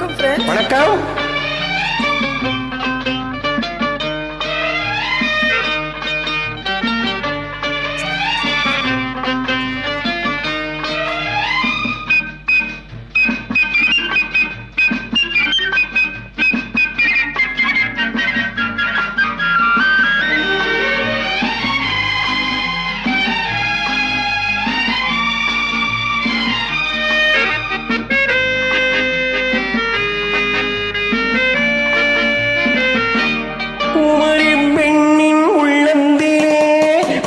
வணக்கம் ஃப்ரெண்ட். வணக்கம். குமரி பெண்ணின் உள்ளந்திலே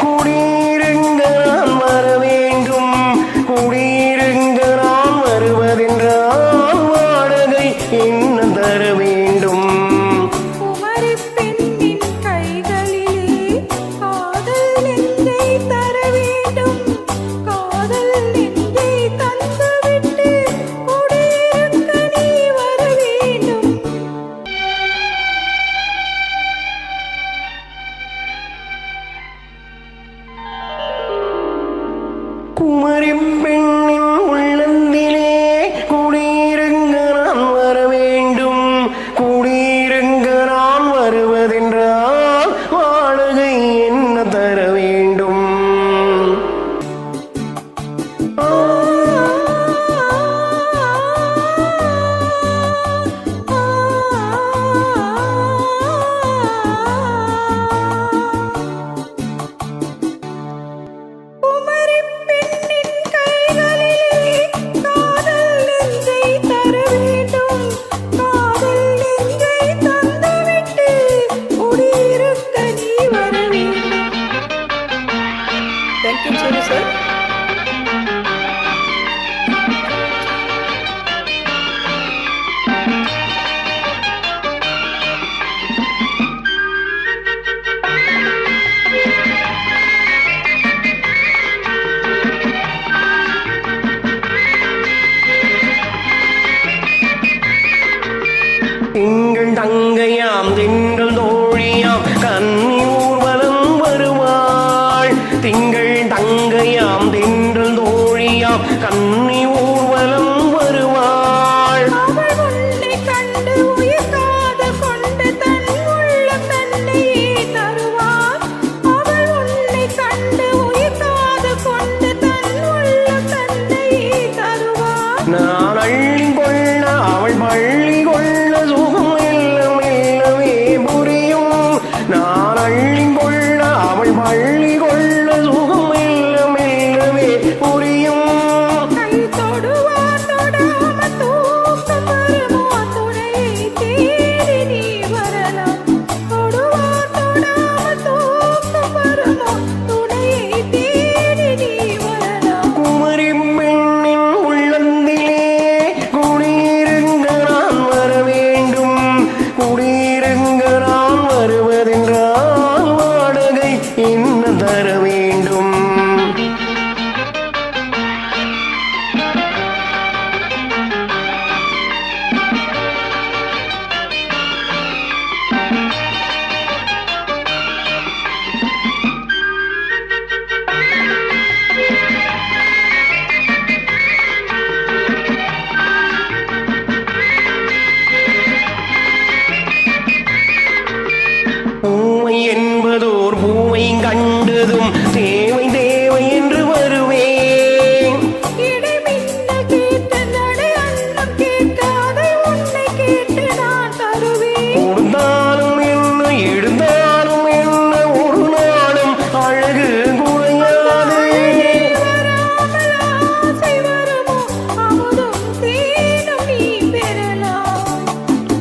குடியிருங்க நான் வர வேண்டும். குடியிருங்க நான் வருவதென்றால் வாடகை என்ன தர வேண்டும்? Thank you, Chiri sir. திங்கள் தங்கையாம் திங்கள் தோழியாம் கன்னி ஊர்வலம் வருவாள். திங்கள் தங்கையாம் திங்கள் தோழியாம் கன்னி ஊர்வலம் வருவாள். அவள் உன்னை கண்டு உயிர் காதல் கொண்டு தன் உள்ளம் தன்னையே தருவாள். அவள் உன்னை கண்டு உயிர் காதல் கொண்டு தன் உள்ளம் தன்னையே தருவாள். நான் அள்ளி கொள்ள அவள் பள்ளி கொள்ள சுகம் எல்லாம் எல்லாமே புரியும். நான் அள்ளி கொள்ள அவள் பள்ளி கொள்ள சுகம் எல்லாம் எல்லாமே புரியும். கை தொடுவார் தொடாம தூக்கம் வருமோ துணையை தேடி நீ வரலாம். தொடுவார் தொடாம தூக்கம் வருமோ துணையை தேடி நீ வரலாம். குமரி பெண்ணின் உள்ளந்திலே குடியிருங்க நான் வர வேண்டும். குடியிருங்க நான் வருவதென்றால் வாடகை என்ன தர வேண்டும்? பூவை என்பதோர் பூவை கண்டதும் தேவை தேவை என்று வருவேன். இடைமின்னல் கேட்ட நடை அன்னம் கேட்காதை உன்னை கேட்டு நான் தருவேன். கொடுத்தாலும் என்ன எடுத்தாலும் என்ன ஒரு நாளும் அழகு குறையாது. வராமல் ஆசை வருமோ அமுதும் தேனும் நீ பெறலாம்.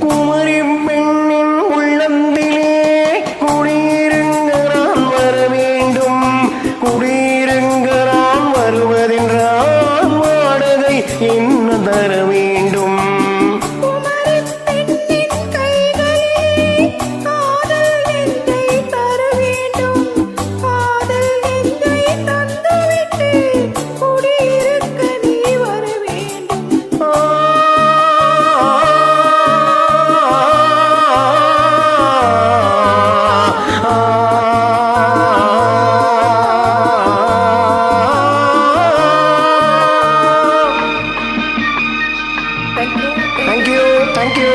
குமரி பெண்ணின் உள்ளந்திலே குடியிருங்க நான் வர வேண்டும். குடியிருங்க நான் வருவதென்றால் வாடகை என்ன தர வேண்டும்? குமரி பெண்ணின் கைகளிலே காதல் நெஞ்சை தர வேண்டும். காதல் நெஞ்சை தந்துவிட்டு குடியிருக்க நீ வர வேண்டும். Thank you. தேங்க்யூ